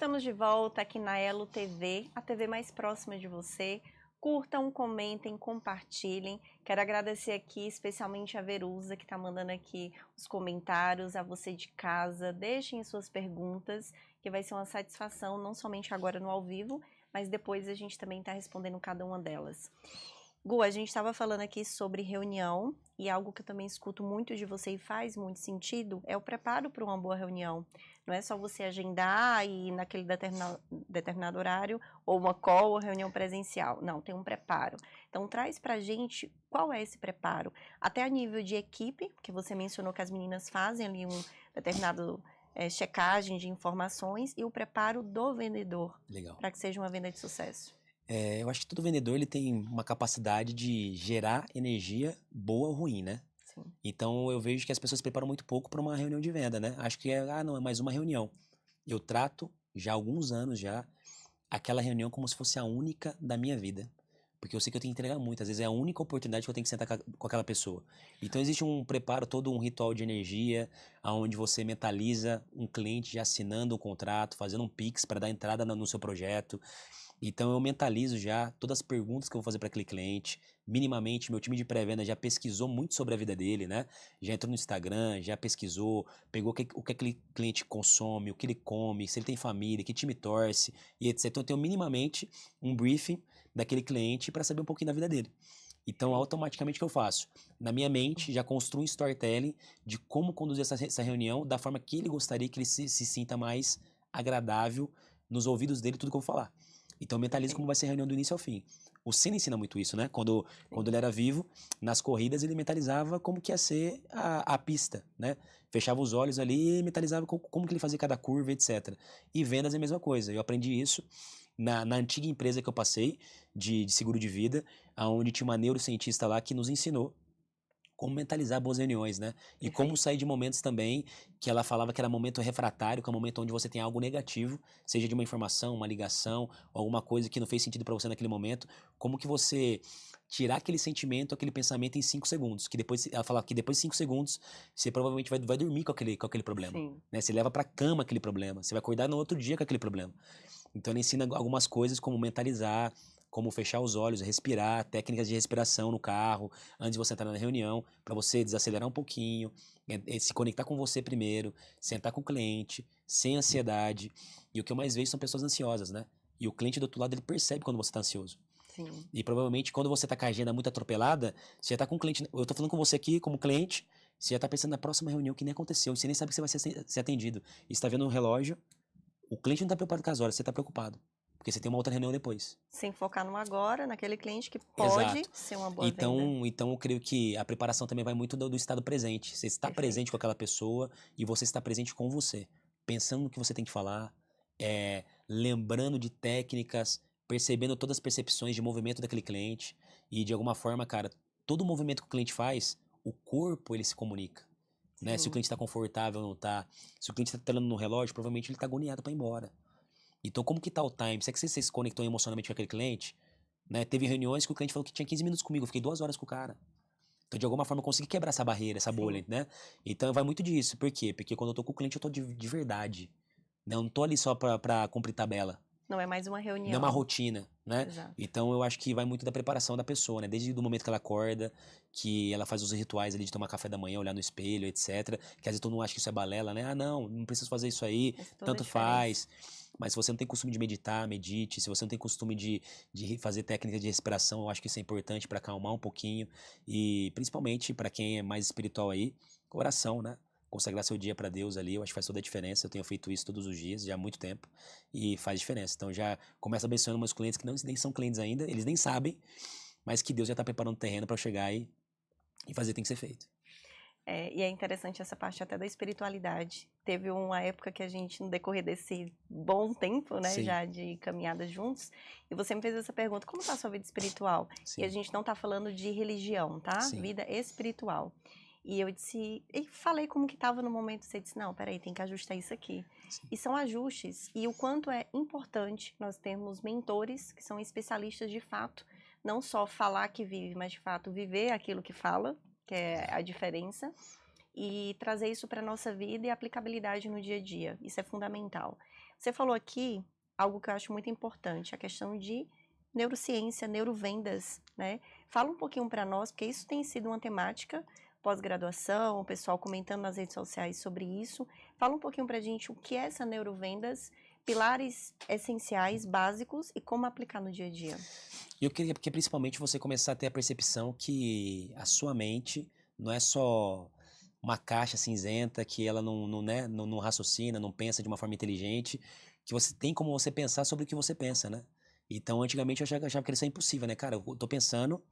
Estamos de volta aqui na Elo TV, a TV mais próxima de você. Curtam, comentem, compartilhem. Quero agradecer aqui especialmente a Verusa, que está mandando aqui os comentários, a você de casa. Deixem suas perguntas, que vai ser uma satisfação, não somente agora no ao vivo, mas depois a gente também está respondendo cada uma delas. Gu, a gente estava falando aqui sobre reunião, e algo que eu também escuto muito de você e faz muito sentido é o preparo para uma boa reunião. Não é só você agendar e ir naquele determinado horário, ou uma call ou reunião presencial. Não, tem um preparo. Então, traz pra gente qual é esse preparo. Até a nível de equipe, que você mencionou que as meninas fazem ali um determinado checagem de informações, e o preparo do vendedor. Legal. Para que seja uma venda de sucesso. Eu acho que todo vendedor ele tem uma capacidade de gerar energia boa ou ruim, né? Sim. Então eu vejo que as pessoas se preparam muito pouco para uma reunião de venda, né? Acho que não, é mais uma reunião. Eu trato, já há alguns anos já, aquela reunião como se fosse a única da minha vida. Porque eu sei que eu tenho que entregar muito, às vezes é a única oportunidade que eu tenho que sentar com aquela pessoa. Então existe um preparo, todo um ritual de energia, onde você mentaliza um cliente já assinando um contrato, fazendo um Pix para dar entrada no seu projeto. Então eu mentalizo já todas as perguntas que eu vou fazer para aquele cliente. Minimamente, meu time de pré-venda já pesquisou muito sobre a vida dele, né? Já entrou no Instagram, já pesquisou, pegou o que aquele cliente consome, o que ele come, se ele tem família, que time torce, e etc. Então eu tenho minimamente um briefing daquele cliente para saber um pouquinho da vida dele. Então, automaticamente, o que eu faço? Na minha mente, já construo um storytelling de como conduzir essa reunião da forma que ele gostaria que ele se sinta mais agradável nos ouvidos dele, tudo que eu vou falar. Então, eu mentalizo como vai ser a reunião do início ao fim. O Senna ensina muito isso, né? Quando ele era vivo, nas corridas, ele mentalizava como que ia ser a pista, né? Fechava os olhos ali e mentalizava como que ele fazia cada curva, etc. E vendas é a mesma coisa. Eu aprendi isso na antiga empresa que eu passei, de seguro de vida, onde tinha uma neurocientista lá que nos ensinou como mentalizar boas reuniões, né? E como sair de momentos também que ela falava que era momento refratário, que é um momento onde você tem algo negativo, seja de uma informação, uma ligação, alguma coisa que não fez sentido para você naquele momento, como que você tirar aquele sentimento, aquele pensamento em 5 segundos, que depois, ela falava que depois de 5 segundos, você provavelmente vai dormir com aquele problema, né? Você leva pra cama aquele problema, você vai acordar no outro dia com aquele problema. Então ela ensina algumas coisas como mentalizar, como fechar os olhos, respirar, técnicas de respiração no carro, antes de você entrar na reunião, para você desacelerar um pouquinho, se conectar com você primeiro, sentar com o cliente, sem ansiedade. E o que eu mais vejo são pessoas ansiosas, né? E o cliente do outro lado, ele percebe quando você tá ansioso. Sim. E provavelmente quando você tá com a agenda muito atropelada, você já tá com o cliente, eu tô falando com você aqui como cliente, você já tá pensando na próxima reunião que nem aconteceu, você nem sabe que você vai ser atendido. E você tá vendo um relógio, o cliente não tá preocupado com as horas, você tá preocupado. Porque você tem uma outra reunião depois. Sem focar no agora, naquele cliente que pode ser uma boa venda. Então eu creio que a preparação também vai muito do estado presente. Você está presente com aquela pessoa e você está presente com você. Pensando no que você tem que falar, lembrando de técnicas, percebendo todas as percepções de movimento daquele cliente. E de alguma forma, cara, todo movimento que o cliente faz, o corpo ele se comunica. Né? Se o cliente está confortável ou não está. Se o cliente está olhando no relógio, provavelmente ele está agoniado para ir embora. Então, como que tá o time? Será que você se conectou emocionalmente com aquele cliente? Né? Teve reuniões que o cliente falou que tinha 15 minutos comigo, eu fiquei 2 horas com o cara. Então, de alguma forma, eu consegui quebrar essa barreira, essa bolha, né? Então, vai muito disso. Por quê? Porque quando eu tô com o cliente, eu tô de verdade. Né? Eu não tô ali só pra cumprir tabela. Não é mais uma reunião. Não é uma rotina, né? Exato. Então, eu acho que vai muito da preparação da pessoa, né? Desde o momento que ela acorda, que ela faz os rituais ali de tomar café da manhã, olhar no espelho, etc. Que às vezes todo mundo acha que isso é balela, né? Ah, não preciso fazer isso aí, tanto faz. Mas se você não tem costume de meditar, medite. Se você não tem costume de fazer técnicas de respiração, eu acho que isso é importante para acalmar um pouquinho. E principalmente para quem é mais espiritual aí, oração, né? Consagrar seu dia para Deus ali, eu acho que faz toda a diferença. Eu tenho feito isso todos os dias, já há muito tempo, e faz diferença. Então já começa abençoando meus clientes que nem são clientes ainda, eles nem sabem, mas que Deus já está preparando o terreno para eu chegar e fazer o que tem que ser feito. E é interessante essa parte até da espiritualidade. Teve uma época que a gente, no decorrer desse bom tempo, né, já de caminhada juntos, e você me fez essa pergunta, como está a sua vida espiritual? Sim. E a gente não está falando de religião, tá? Sim. Vida espiritual. E eu disse, e falei como que estava no momento, você disse, não, peraí, tem que ajustar isso aqui. Sim. E são ajustes, e o quanto é importante nós termos mentores que são especialistas de fato, não só falar que vive, mas de fato viver aquilo que fala, que é a diferença. e trazer isso para a nossa vida e aplicabilidade no dia a dia. Isso é fundamental. Você falou aqui algo que eu acho muito importante, a questão de neurociência, neurovendas, né? Fala um pouquinho para nós, porque isso tem sido uma temática pós-graduação, o pessoal comentando nas redes sociais sobre isso. Fala um pouquinho para a gente o que é essa neurovendas, pilares essenciais, básicos e como aplicar no dia a dia. Eu queria que principalmente você começar a ter a percepção que a sua mente não é só uma caixa cinzenta que ela não raciocina, não pensa de uma forma inteligente, que você tem como você pensar sobre o que você pensa, né? Então, antigamente eu achava que isso é impossível, né? Cara, eu tô pensando,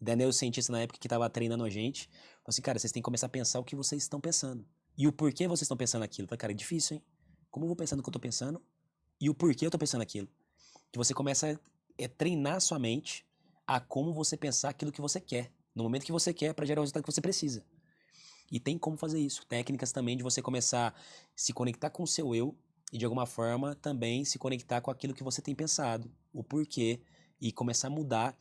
da neurocientista na época que tava treinando a gente, falou assim, cara, vocês têm que começar a pensar o que vocês estão pensando. E o porquê vocês estão pensando aquilo. Eu falei, cara, é difícil, hein? Como eu vou pensar no que eu tô pensando e o porquê eu tô pensando aquilo? Que você começa a treinar a sua mente a como você pensar aquilo que você quer. No momento que você quer, para gerar o resultado que você precisa. E tem como fazer isso. Técnicas também de você começar a se conectar com o seu eu e, de alguma forma, também se conectar com aquilo que você tem pensado, o porquê, e começar a mudar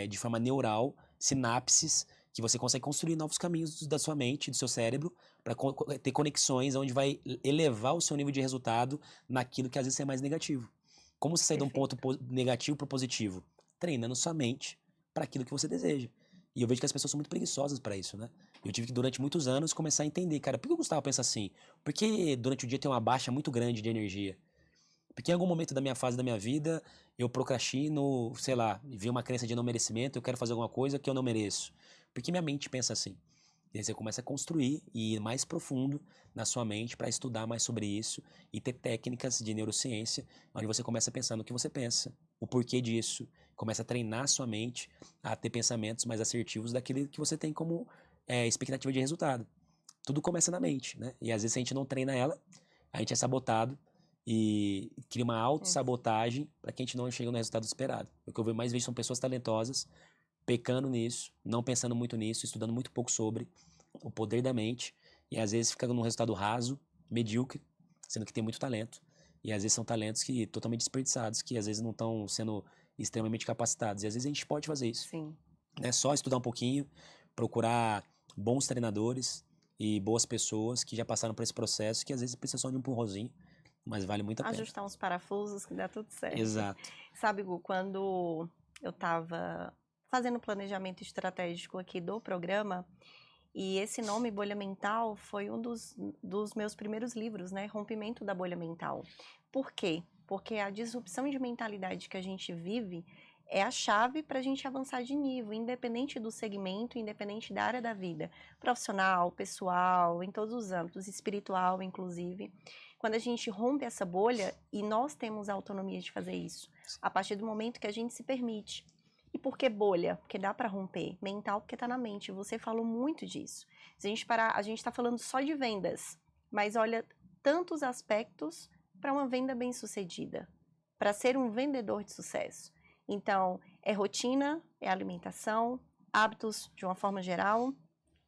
de forma neural sinapses que você consegue construir novos caminhos da sua mente, do seu cérebro, para ter conexões onde vai elevar o seu nível de resultado naquilo que às vezes é mais negativo. Como você sair de um ponto negativo para o positivo? Treinando sua mente para aquilo que você deseja. E eu vejo que as pessoas são muito preguiçosas para isso, né? Eu tive que, durante muitos anos, começar a entender, cara, por que o Gustavo pensa assim? Por que durante o dia tem uma baixa muito grande de energia? Porque em algum momento da minha fase da minha vida, eu procrastino, sei lá, vi uma crença de não merecimento, eu quero fazer alguma coisa que eu não mereço. Porque minha mente pensa assim. E aí você começa a construir e ir mais profundo na sua mente para estudar mais sobre isso e ter técnicas de neurociência, onde você começa a pensar no que você pensa, o porquê disso, começa a treinar a sua mente a ter pensamentos mais assertivos daquilo que você tem como expectativa de resultado. Tudo começa na mente, né? E às vezes a gente não treina ela, a gente é sabotado e cria uma autossabotagem para que a gente não chegue no resultado esperado. O que eu mais vejo são pessoas talentosas pecando nisso, não pensando muito nisso, estudando muito pouco sobre o poder da mente e às vezes fica num resultado raso, medíocre, sendo que tem muito talento. E às vezes são talentos que totalmente desperdiçados, que às vezes não estão sendo extremamente capacitados. E às vezes a gente pode fazer isso. Sim. É só estudar um pouquinho, procurar bons treinadores e boas pessoas que já passaram por esse processo, que às vezes precisa só de um empurrãozinho, mas vale muito a pena. Ajustar uns parafusos que dá tudo certo. Exato. Sabe, Gu, quando eu estava fazendo o planejamento estratégico aqui do programa, e esse nome, Bolha Mental, foi um dos meus primeiros livros, né? Rompimento da Bolha Mental. Por quê? Porque a disrupção de mentalidade que a gente vive é a chave para a gente avançar de nível, independente do segmento, independente da área da vida. Profissional, pessoal, em todos os âmbitos, espiritual, inclusive. Quando a gente rompe essa bolha, e nós temos a autonomia de fazer isso, a partir do momento que a gente se permite. E por que bolha? Porque dá para romper. Mental, porque está na mente. Você falou muito disso. Se a gente parar, a gente está falando só de vendas, mas olha, tantos aspectos para uma venda bem-sucedida, para ser um vendedor de sucesso. Então, é rotina, é alimentação, hábitos de uma forma geral,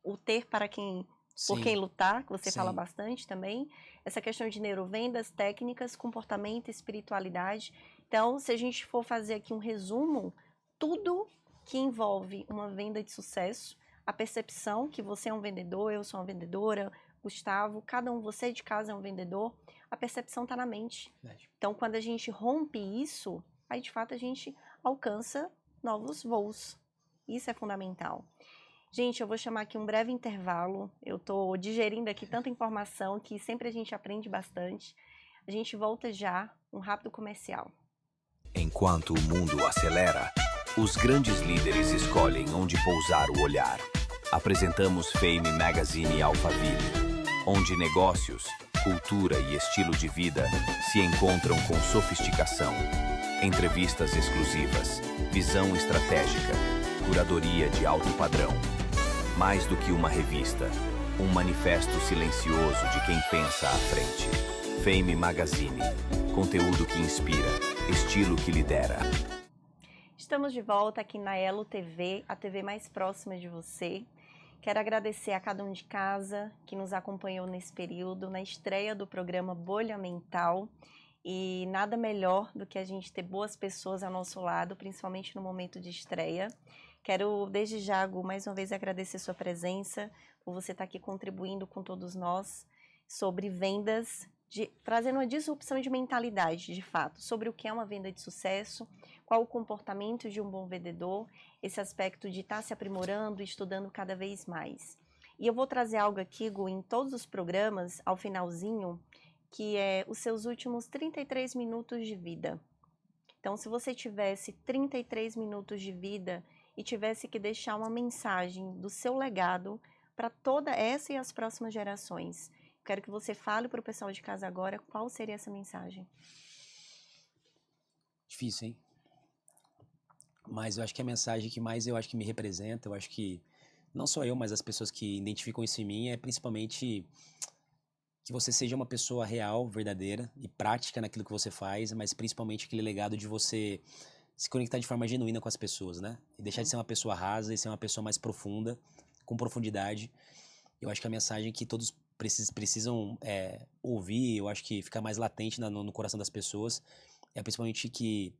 o ter para quem, por quem lutar, que você fala bastante também, essa questão de neurovendas, técnicas, comportamento, espiritualidade. Então, se a gente for fazer aqui um resumo, tudo que envolve uma venda de sucesso, a percepção que você é um vendedor, eu sou uma vendedora, Gustavo, cada um, você de casa é um vendedor, a percepção está na mente. Então, quando a gente rompe isso, aí de fato a gente alcança novos voos. Isso é fundamental. Gente, eu vou chamar aqui um breve intervalo. Eu estou digerindo aqui tanta informação que sempre a gente aprende bastante. A gente volta já, um rápido comercial. Enquanto o mundo acelera, os grandes líderes escolhem onde pousar o olhar. Apresentamos Fame Magazine Alphaville, onde negócios, cultura e estilo de vida se encontram com sofisticação. Entrevistas exclusivas, visão estratégica, curadoria de alto padrão. Mais do que uma revista, um manifesto silencioso de quem pensa à frente. Fame Magazine, conteúdo que inspira, estilo que lidera. Estamos de volta aqui na Elo TV, a TV mais próxima de você. Quero agradecer a cada um de casa que nos acompanhou nesse período, na estreia do programa Bolha Mental. E nada melhor do que a gente ter boas pessoas ao nosso lado, principalmente no momento de estreia. Quero, desde já, Gu, mais uma vez agradecer sua presença, por você estar aqui contribuindo com todos nós sobre vendas, trazendo uma disrupção de mentalidade, de fato, sobre o que é uma venda de sucesso, qual o comportamento de um bom vendedor, esse aspecto de estar se aprimorando e estudando cada vez mais. E eu vou trazer algo aqui, Gu, em todos os programas, ao finalzinho, que é os seus últimos 33 minutos de vida. Então, se você tivesse 33 minutos de vida e tivesse que deixar uma mensagem do seu legado para toda essa e as próximas gerações, quero que você fale para o pessoal de casa agora qual seria essa mensagem. Difícil, hein? Mas eu acho que a mensagem que mais eu acho que me representa, eu acho que não só eu, mas as pessoas que identificam isso em mim, é principalmente que você seja uma pessoa real, verdadeira e prática naquilo que você faz, mas principalmente aquele legado de você se conectar de forma genuína com as pessoas, né? E deixar de ser uma pessoa rasa e ser uma pessoa mais profunda, com profundidade. Eu acho que a mensagem que todos precisam ouvir, eu acho que fica mais latente no coração das pessoas, é principalmente que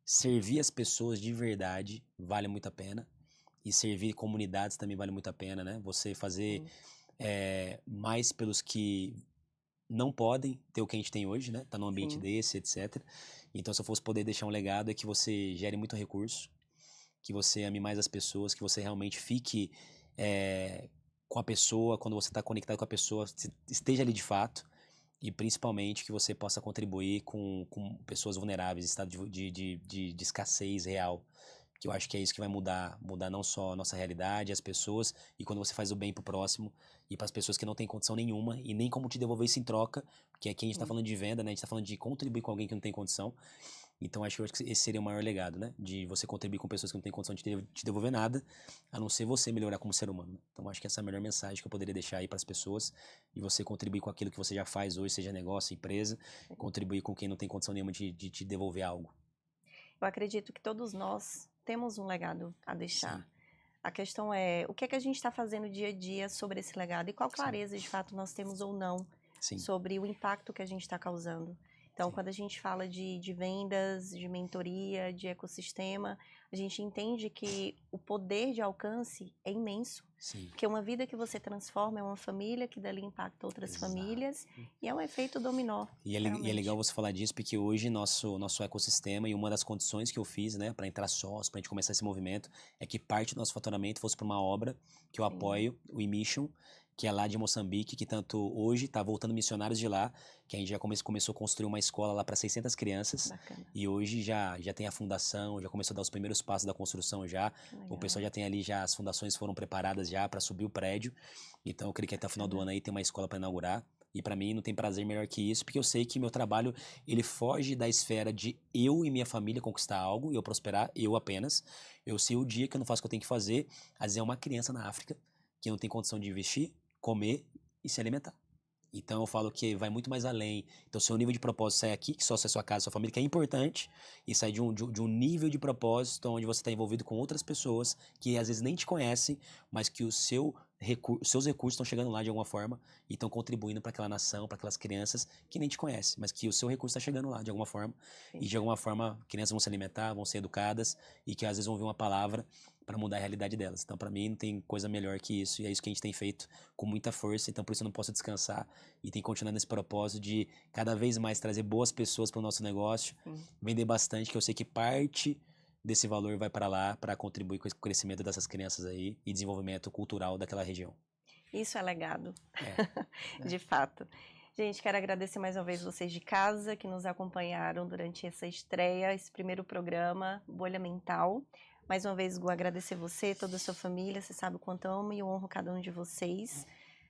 servir as pessoas de verdade vale muito a pena. E servir comunidades também vale muito a pena, né? Você fazer mais pelos que não podem ter o que a gente tem hoje, né? Tá num ambiente desse, etc. Então, se eu fosse poder deixar um legado, é que você gere muito recurso, que você ame mais as pessoas, que você realmente fique com a pessoa, quando você está conectado com a pessoa, esteja ali de fato, e principalmente que você possa contribuir com pessoas vulneráveis, em estado de escassez real. Que eu acho que é isso que vai mudar não só a nossa realidade, as pessoas, e quando você faz o bem pro próximo, e para as pessoas que não têm condição nenhuma, e nem como te devolver isso em troca, porque aqui a gente tá falando de venda, né? A gente tá falando de contribuir com alguém que não tem condição. Então acho que esse seria o maior legado, né? De você contribuir com pessoas que não têm condição de te devolver nada, a não ser você melhorar como ser humano. Então acho que essa é a melhor mensagem que eu poderia deixar aí para as pessoas, e você contribuir com aquilo que você já faz hoje, seja negócio, empresa, contribuir com quem não tem condição nenhuma de te devolver algo. Eu acredito que todos nós temos um legado a deixar. Sim. A questão é, o que é que a gente está fazendo dia a dia sobre esse legado e qual clareza de fato nós temos ou não sobre o impacto que a gente está causando. Então, quando a gente fala de vendas, de mentoria, de ecossistema, a gente entende que o poder de alcance é imenso. Sim. Porque uma vida que você transforma é uma família que dali impacta outras famílias e é um efeito dominó. E é legal você falar disso, porque hoje nosso ecossistema, e uma das condições que eu fiz, né, para entrar sócio, para a gente começar esse movimento, é que parte do nosso faturamento fosse para uma obra que eu apoio, o eMission, que é lá de Moçambique, que tanto hoje está voltando missionários de lá, que a gente já começou a construir uma escola lá para 600 crianças. Bacana. E hoje já tem a fundação, já começou a dar os primeiros passos da construção já. O pessoal já tem ali, já as fundações foram preparadas já para subir o prédio. Então eu creio que até o final do ano aí tem uma escola para inaugurar. E para mim não tem prazer melhor que isso, porque eu sei que meu trabalho, ele foge da esfera de eu e minha família conquistar algo e eu prosperar, eu apenas. Eu sei o dia que eu não faço o que eu tenho que fazer, às vezes é uma criança na África que não tem condição de investir, comer e se alimentar. Então eu falo que vai muito mais além. Então seu nível de propósito sai aqui, que só é sua casa, sua família, que é importante, e sai de um nível de propósito onde você está envolvido com outras pessoas que às vezes nem te conhecem, mas que os seus recursos estão chegando lá de alguma forma e estão contribuindo para aquela nação, para aquelas crianças que nem te conhecem, mas que o seu recurso está chegando lá de alguma forma. E de alguma forma crianças vão se alimentar, vão ser educadas e que às vezes vão ouvir uma palavra para mudar a realidade delas. Então, para mim, não tem coisa melhor que isso, e é isso que a gente tem feito com muita força, então por isso eu não posso descansar e tem que continuar nesse propósito de cada vez mais trazer boas pessoas para o nosso negócio, vender bastante, que eu sei que parte desse valor vai para lá para contribuir com o crescimento dessas crianças aí e desenvolvimento cultural daquela região. Isso é legado, de fato. Gente, quero agradecer mais uma vez vocês de casa que nos acompanharam durante essa estreia, esse primeiro programa, Bolha Mental. Mais uma vez, Gu, agradecer você, toda a sua família, você sabe o quanto amo e honro cada um de vocês.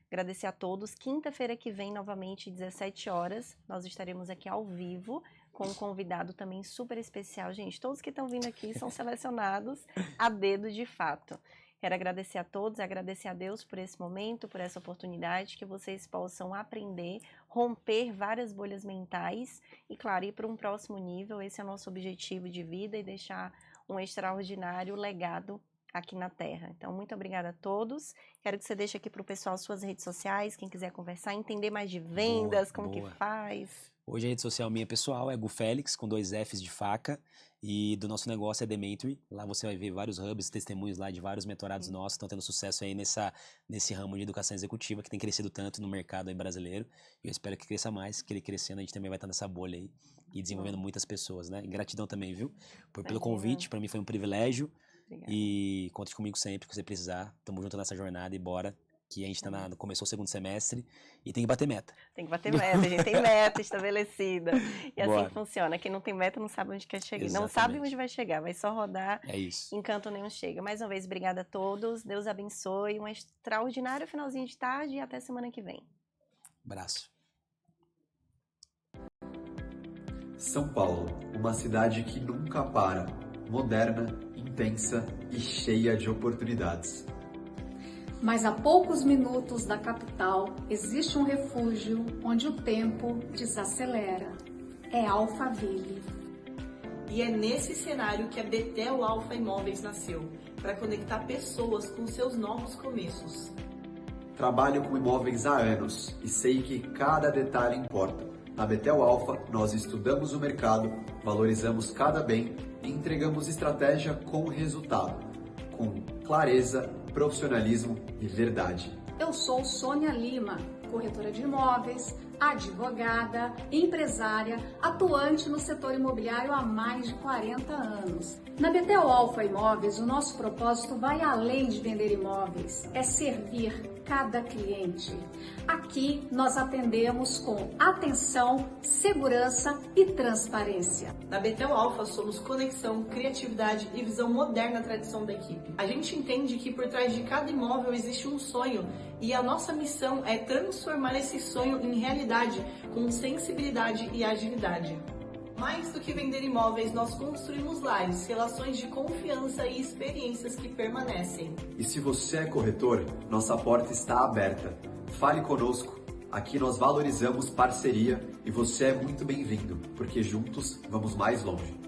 Agradecer a todos. Quinta-feira que vem, novamente, 17 horas, nós estaremos aqui ao vivo com um convidado também super especial. Gente, todos que estão vindo aqui são selecionados a dedo de fato. Quero agradecer a todos, agradecer a Deus por esse momento, por essa oportunidade, que vocês possam aprender, romper várias bolhas mentais e, claro, ir para um próximo nível. Esse é o nosso objetivo de vida e deixar um extraordinário legado aqui na Terra. Então, muito obrigada a todos. Quero que você deixe aqui para o pessoal suas redes sociais, quem quiser conversar, entender mais de vendas, como que faz. Hoje a rede social minha pessoal é GuFélix, com 2 Fs de faca, e do nosso negócio é Dementry. Lá você vai ver vários hubs, testemunhos lá de vários mentorados nossos que estão tendo sucesso aí nesse ramo de educação executiva que tem crescido tanto no mercado aí brasileiro. E eu espero que cresça mais, que ele crescendo a gente também vai estar nessa bolha aí e desenvolvendo muitas pessoas, né? E gratidão também, viu? Pelo convite, para mim foi um privilégio. Obrigada. E conte comigo sempre que você precisar. Tamo junto nessa jornada e bora. Que a gente começou o 2º semestre e tem que bater meta. Tem que bater meta, a gente tem meta estabelecida. E Bora. assim que funciona. Quem não tem meta não sabe onde quer chegar. Exatamente. Não sabe onde vai chegar, vai só rodar. É isso. Encanto nenhum chega. Mais uma vez, obrigada a todos. Deus abençoe. Um extraordinário finalzinho de tarde e até semana que vem. Abraço. São Paulo, uma cidade que nunca para, moderna, intensa e cheia de oportunidades. Mas a poucos minutos da capital existe um refúgio onde o tempo desacelera. É Alphaville. E é nesse cenário que a Betel Alfa Imóveis nasceu, para conectar pessoas com seus novos começos. Trabalho com imóveis há anos e sei que cada detalhe importa. Na Betel Alfa, nós estudamos o mercado, valorizamos cada bem e entregamos estratégia com resultado, com clareza, profissionalismo e verdade. Eu sou Sônia Lima, corretora de imóveis, advogada, empresária, atuante no setor imobiliário há mais de 40 anos. Na Betel Alfa Imóveis, o nosso propósito vai além de vender imóveis, é servir cada cliente. Aqui nós atendemos com atenção, segurança e transparência. Na Betel Alfa somos conexão, criatividade e visão moderna na tradição da equipe. A gente entende que por trás de cada imóvel existe um sonho e a nossa missão é transformar esse sonho em realidade com sensibilidade e agilidade. Mais do que vender imóveis, nós construímos lares, relações de confiança e experiências que permanecem. E se você é corretor, nossa porta está aberta. Fale conosco. Aqui nós valorizamos parceria e você é muito bem-vindo, porque juntos vamos mais longe.